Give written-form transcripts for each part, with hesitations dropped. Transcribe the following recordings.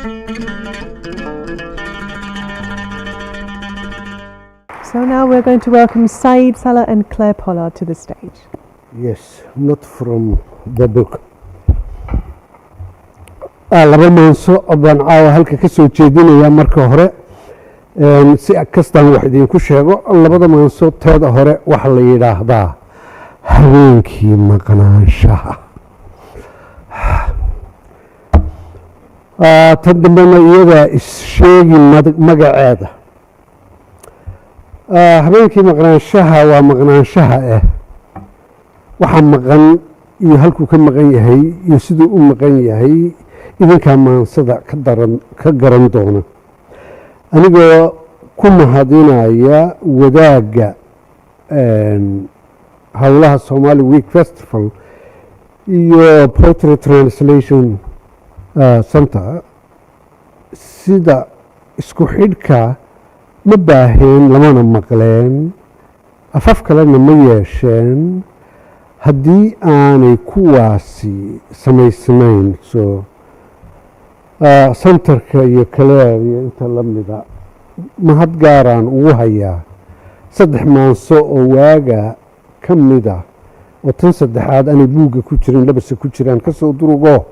So now we're going to welcome Said, Salah and Claire Pollard to the stage. Yes, not from the book. laba maanso baan caawa halka ka soo jeedinayaa marka hore si kastaan wax idinku sheego labada maanso teeda hore waxa la yidhaahdaa habeenkii maqnaanshaha tan dambena iyadaa is-sheegi magaceeda habeenkii maqnaanshaha waa maqnaanshaha waxa maqan iyo halkuu ka maqan yahay iyo siduu u maqan yahay idinkaa maansada ka garan doona anigoo ku mahadinaya wadaagga howlaha Somali Week Festival iyo Poetry Translation Center sida isku xidhka ma baaheen lamana maqleen afaf kalena ma yeesheen haddii aanay kuwaasi samaysnayn so centerka iyo Claire iyo inta la mida mahad gaaraan ugu hayaa saddex maanso oo waaga ka mida oo tan saddexaad aanay buugga ku jirin labase ku jiraan ka soo durugo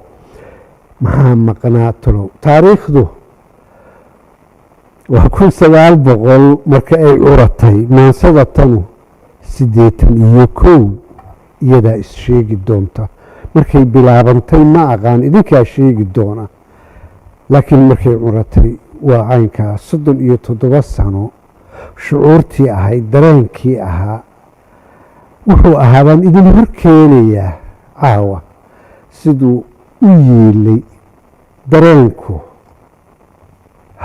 maxaa maqnaa talow taariikhdu waa 1900 marka ay curatay maansada tanu 81 iyadaa is sheegi doonta markay bilaabantay ma aqaan idinkaa sheegi doona laakiin markay curatay waa caynkaa 37 sano shucuurtii ahayd dareenkii ahaa wuxuu ahaa baan idin hor keenayaa caawa siduu u yiilay dareenku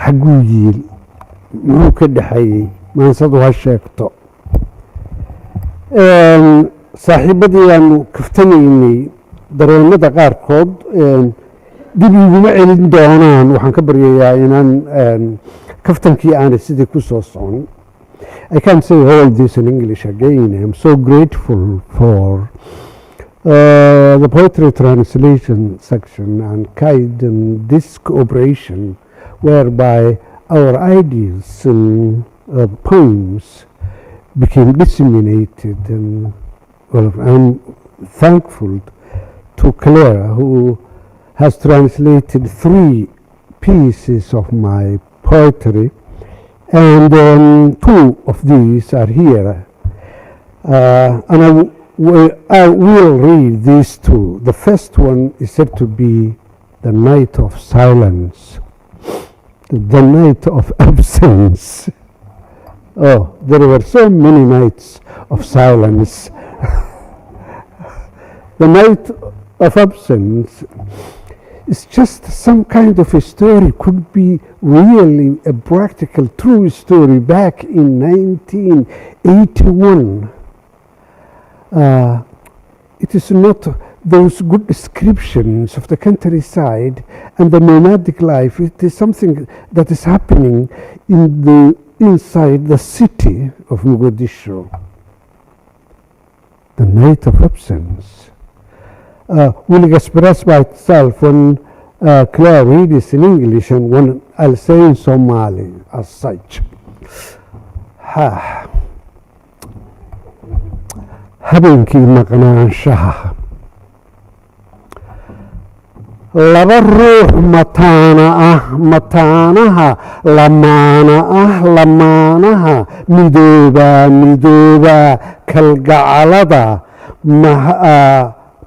xagguu yiil muxuu ka dhexeeyey maansadu ha sheegto saaxiibadii aanu kaftanaynay dareemada qaarkood dib iguma celin doonaan waxaan ka baryayaa inaan kaftankii aanay sidii ku soo socon I can't say all this in English again. I'm so grateful for the poetry translation section and kind and this cooperation whereby our ideas and poems became disseminated and well, I'm thankful to Claire who has translated 3 pieces of my poetry and 2 of these are here and I will read these 2. The first one is said to be the night of silence, the night of absence. Oh, there were so many nights of silence. The night of absence is just some kind of a story, could be really a practical true story back in 1981. It is not those good descriptions of the countryside and the nomadic life. It is something that is happening inside the city of Mogadishu. The night of absence will express by itself when Claire reads in English and when I'll say in Somali as such. Habeenkii maqnaanshaha laba ruux mataanaha lamaanaha midooba kalgacalada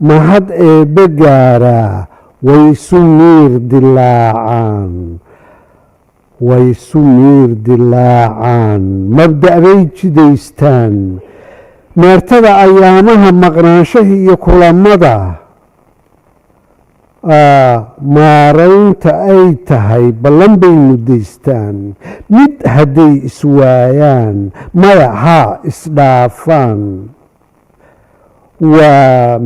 mahad eebbe gaaraa way isu miir dilaacaan mabda' bay jidaystaan meertada ayaamaha maqnaanshaha iyo kulamada maaraynta ay tahay ballan bay mudaystaan mid hadday iswaayaan maya haa isdhaafaan waa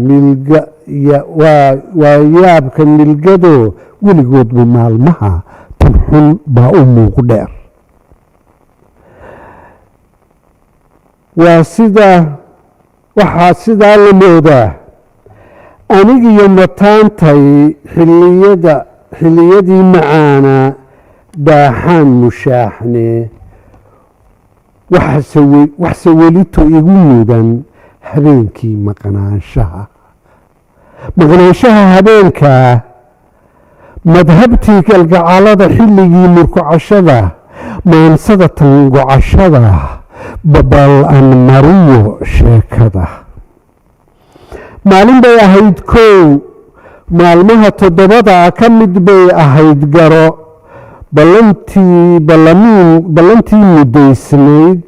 yaabka milgadoo weligoodba maalmaha tan xun baa u muuqu dheer waxaa sidaa la moodaa anigiyo mataantay xilliyada xilliyadii macaana daaxaan mushaaxne waxse welito igu mudan habeenkii maqnaanshaha habeenkaa madhabtii galgacalada xilligii murkucashada maansada tangocashada babal aan mariyo sheekada maalin bay ahayd kow maalmaha 7 ka mid bay ahayd garo ballantii muddaysnayd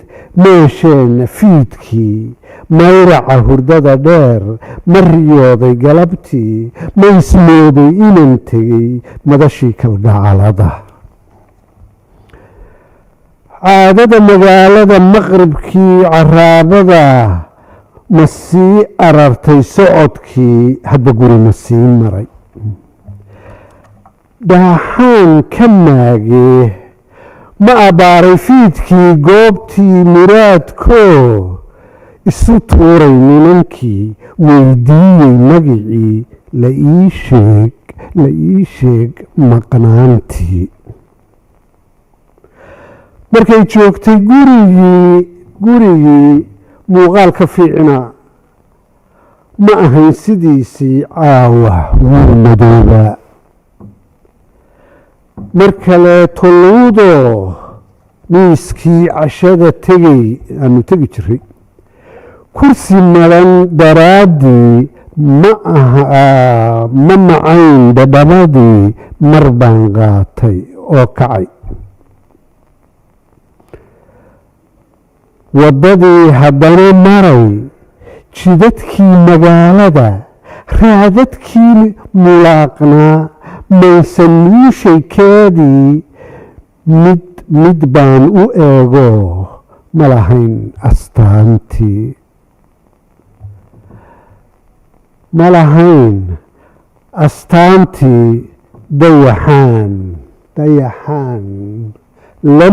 meesheenna fiidkii mayraca hurdada dheer ma riyooday galabtii ma ismooday inan tegey madashii kalgacalada caadada magaalada maqribkii caraabada ma sii arartay socodkii hadba guri ma sii maray daaxaan ka maagee ma abbaaray fiidkii goobtii muraadkoo isu tuuray nimankii weydiiyey magicii la ii sheeg maqnaantii markay joogtay gurigii muuqaal ka fiicnaa ma ahayn sidiisii caawa wuu madoobaa mar kale toluudoo miiskii cashada aanu tegi jiray kursi madan daraaddii ma macayn dhadhabadii mar baan qaatay oo kacay waddadii haddana maray jidadkii magaalada raadadkii mulaaqnaa maysanuushaykeedii mid baan u eego ma lahayn astaantii dayaxaan la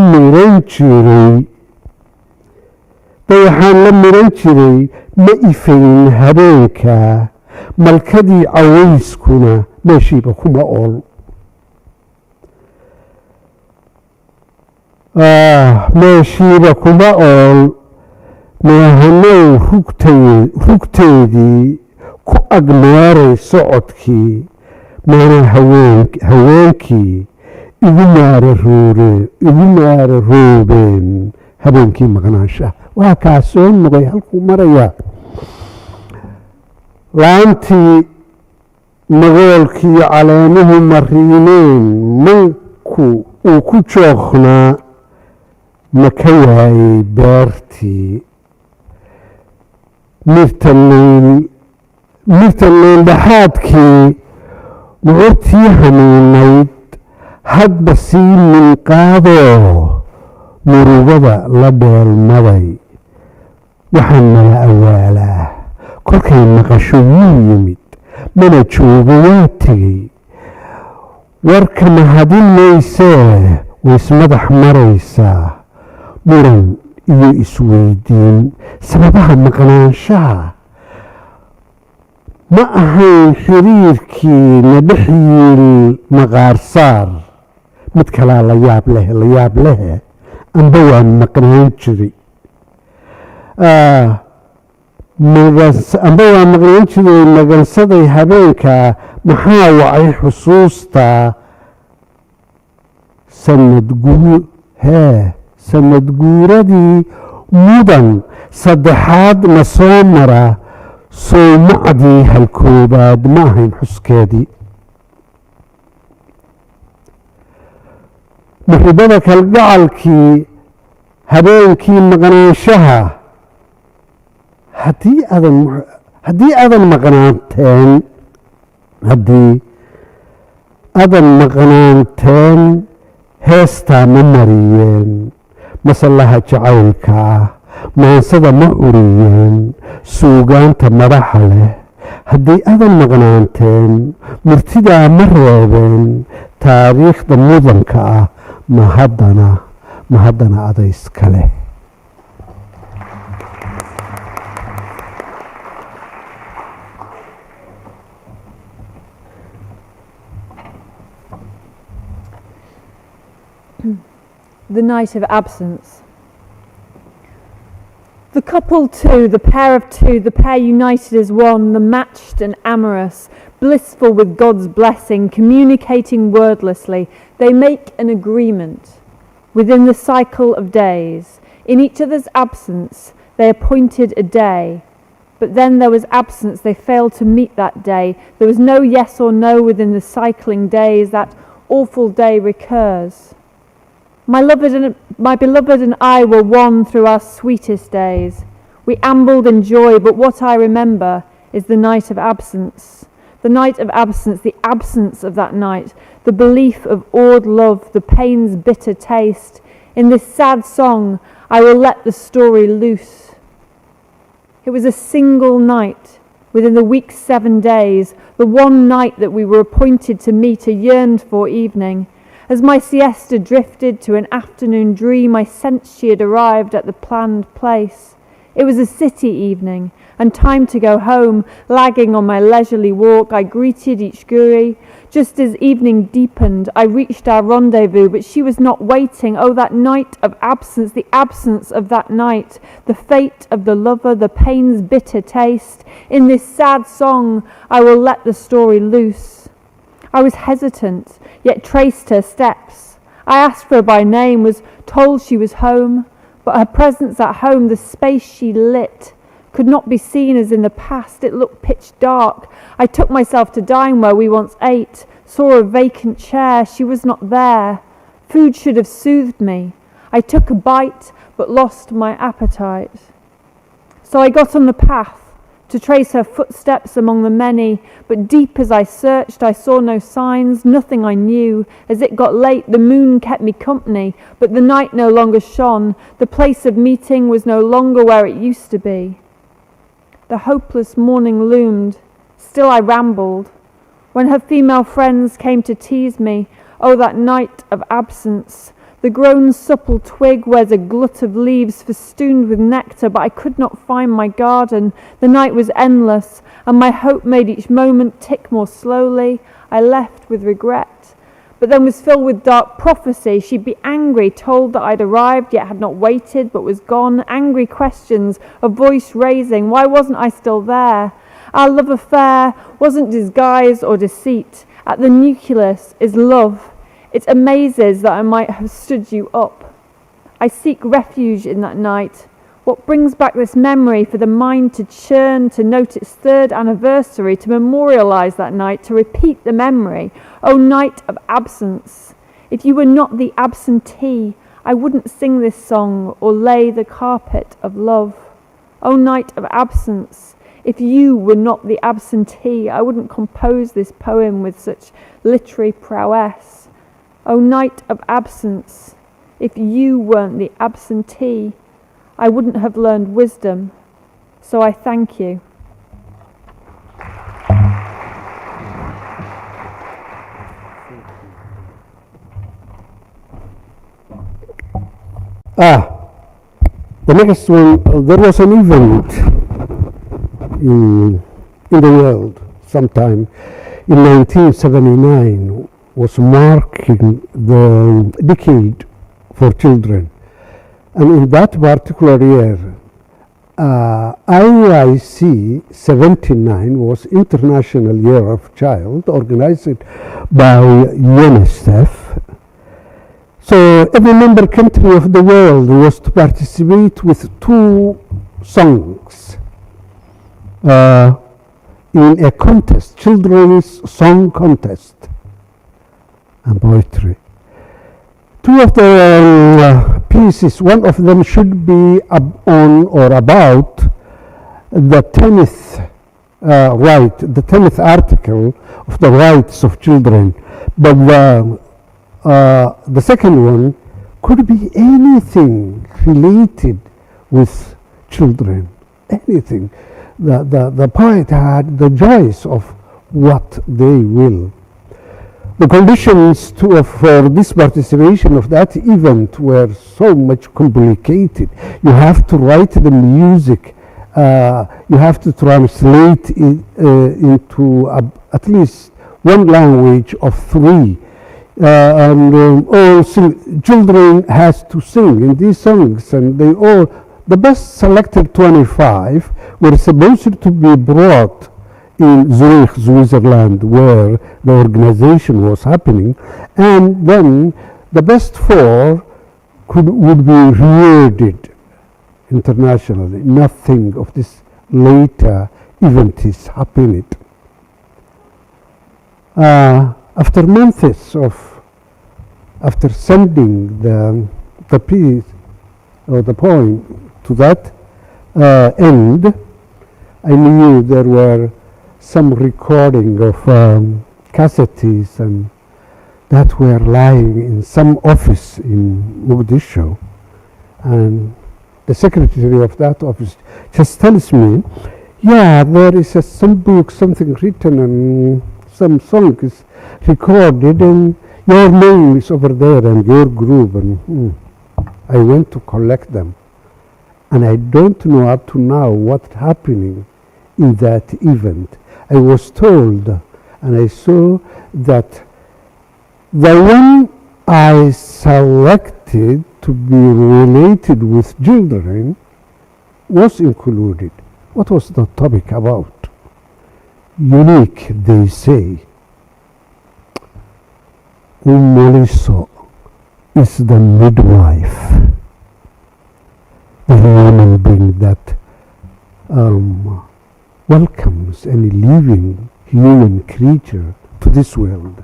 miran jiray ma ifayn habeenka malkadii cawayskuna meeshiiba kuma ool meehanow rugteedii ku agmeeray socodkii maana haweenkii igu maararoobeen habeenkii maqnaanshaha waa kaa soo noqay halkuu marayaa laantii magoolkii caleenuhu mariineen manku uu ku joognaa ma ka waayey beertii mirta leeldhaxaadkii mucurtii hanuunayd hadba sii minqaadoo murugada la dheelmaday waxaan nala awaalaa kolkay maqasho wuu yimid mana joogo waa tegey warka mahadin maysee waysmadax maraysaa muran iyo isweydiin sababaha maqnaanshaha ma ahayn xiriirkii na dhex yiil maqaarsaar mid kalaa la yaab lehe amba waan maqnaan jiray magansaday habeenka maxaa wacay xusuusta sanad guuradii mudan saddexaad na soo mara soomacdii halkoobaad ma ahayn xuskeedii muxibada kalgacalkii habeenkii maqnaanshaha haddii adan maqnaanteen heestaa ma mariyeen masallaha jacaylka ah maansada ma uriyeen suugaanta madaxa leh haddii adan maqnaanteen murtidaa ma reebeen taariikhda mudanka ah ma haddana adayska leh The night of absence. The couple two, the pair of two, the pair united as one, the matched and amorous, blissful with God's blessing, communicating wordlessly, they make an agreement within the cycle of days. In each other's absence, they appointed a day. But then there was absence, they failed to meet that day. There was no yes or no within the cycling days. That awful day recurs. My beloved and I were one through our sweetest days. We ambled in joy, but what I remember is the night of absence. The night of absence, the absence of that night, the belief of awed love, the pain's bitter taste. In this sad song, I will let the story loose. It was a single night within the week's 7 days, the one night that we were appointed to meet, a yearned for evening. As my siesta drifted to an afternoon dream, I sensed she had arrived at the planned place. It was a city evening, and time to go home. Lagging on my leisurely walk, I greeted each guri. Just as evening deepened, I reached our rendezvous, but she was not waiting. Oh, that night of absence, the absence of that night, the fate of the lover, the pain's bitter taste. In this sad song, I will let the story loose. I was hesitant, yet traced her steps. I asked for her by name, was told she was home, but her presence at home, the space she lit, could not be seen as in the past. It looked pitch dark. I took myself to dine where we once ate, saw a vacant chair. She was not there. Food should have soothed me. I took a bite, but lost my appetite. So I got on the path to trace her footsteps among the many, but deep as I searched, I saw no signs, nothing I knew. As it got late, the moon kept me company, but the night no longer shone. The place of meeting was no longer where it used to be. The hopeless morning loomed. Still I rambled. When her female friends came to tease me, oh, that night of absence. The grown supple twig wears a glut of leaves festooned with nectar, but I could not find my garden. The night was endless, and my hope made each moment tick more slowly. I left with regret, but then was filled with dark prophecy. She'd be angry, told that I'd arrived, yet had not waited, but was gone. Angry questions, a voice raising, why wasn't I still there? Our love affair wasn't disguise or deceit. At the nucleus is love. It amazes that I might have stood you up. I seek refuge in that night. What brings back this memory for the mind to churn, to note its 3rd anniversary, to memorialise that night, to repeat the memory? Oh, night of absence. If you were not the absentee, I wouldn't sing this song or lay the carpet of love. Oh, night of absence. If you were not the absentee, I wouldn't compose this poem with such literary prowess. Oh, night of absence, if you weren't the absentee, I wouldn't have learned wisdom, so I thank you. The next one, there was an event in the world sometime in 1979, was marking the decade for children. And in that particular year, IIC 79 was International Year of Child, organized by UNICEF. So every member country of the world was to participate with 2 songs in a contest, children's song contest and poetry. 2 of the pieces, one of them should be on or about the 10th right, the 10th article of the rights of children. But the second one could be anything related with children, anything. The poet had the choice of what they will. The conditions for this participation of that event were so much complicated. You have to write the music, you have to translate it into at least one language of 3. children has to sing in these songs, and the best selected 25 were supposed to be brought in Zurich, Switzerland, where the organization was happening, and then the best 4 would be rewarded internationally. Nothing of this later event is happening. After months after sending the piece or the poem to that end, I knew there were some recording of cassettes and that were lying in some office in Mogadishu, and the secretary of that office just tells me, yeah, there is some book, something written, and some song is recorded, and your name is over there and your group. And I went to collect them, and I don't know up to now what's happening in that event. I was told, and I saw that the one I selected to be related with children was included. What was the topic about? Unique, they say. Melissa is the midwife, the human being that welcomes any living human creature to this world.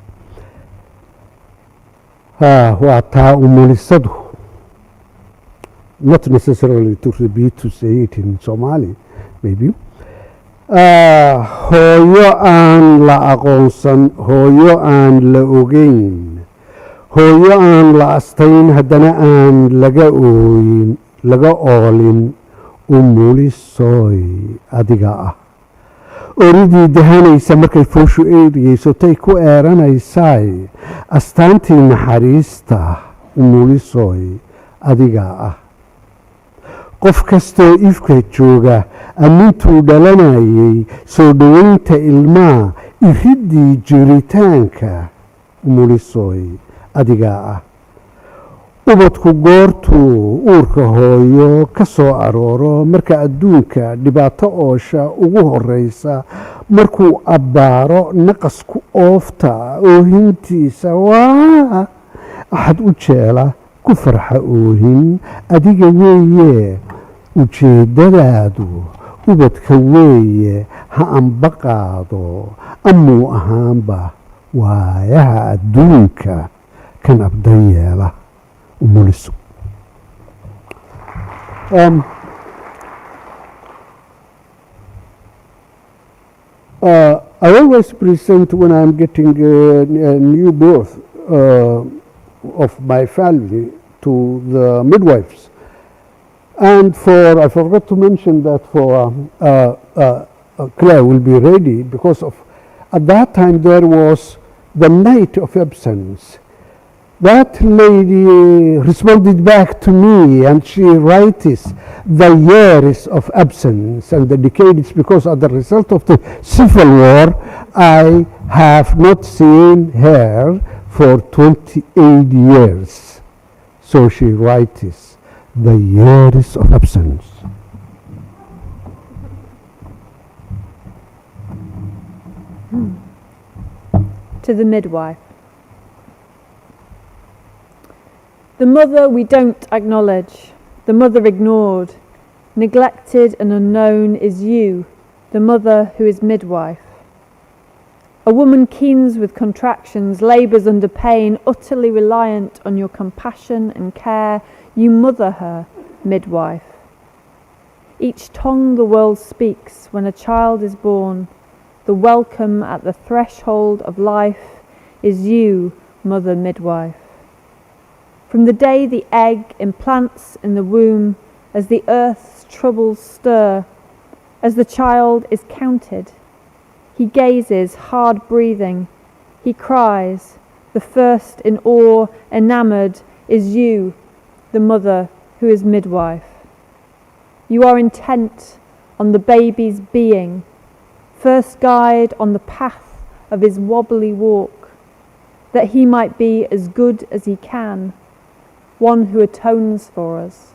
Waa taa umulisadu, not necessarily to repeat to say it in Somali, maybe. Hooyo aan la aqoonsan, hooyo aan la ogeyn, hooyo aan la astayn, haddana aan laga oolin, umulisoy adiga ah. Oridii dahanaysa markay fooshu eegayso tay ku eeranaysaay, astaantii naxariista umulisoy adiga ah. Qof kastoo ifka jooga ammintuu dhalanayay, soo dhowaynta ilmaa, iridii jiritaanka umulisoy adiga ah. Ubadku goortuu uurka hooyo ka soo arooro, marka adduunka dhibaato oosha ugu horreysa, markuu abbaaro naqasku oofta oohintiisa, waa axad u jeela ku farxa oohin, adiga weeye ujeeddadaadu, ubadka weeye ha anbaqaado, amuu ahaanba waayaha adduunka kan abdan yeela umuliso. I always present when I'm getting a new birth of my family to the midwives. And I forgot to mention that for Claire will be ready, because at that time there was the night of absence. That lady responded back to me, and she writes the years of absence and the decades, because as the result of the civil war, I have not seen her for 28 years. So she writes the years of absence. To the midwife. The mother we don't acknowledge, the mother ignored, neglected and unknown is you, the mother who is midwife. A woman keens with contractions, labours under pain, utterly reliant on your compassion and care, you mother her, midwife. Each tongue the world speaks when a child is born, the welcome at the threshold of life is you, mother midwife. From the day the egg implants in the womb, as the earth's troubles stir, as the child is counted, he gazes, hard breathing, he cries, the first in awe, enamoured, is you, the mother who is midwife. You are intent on the baby's being, first guide on the path of his wobbly walk, that he might be as good as he can, one who atones for us.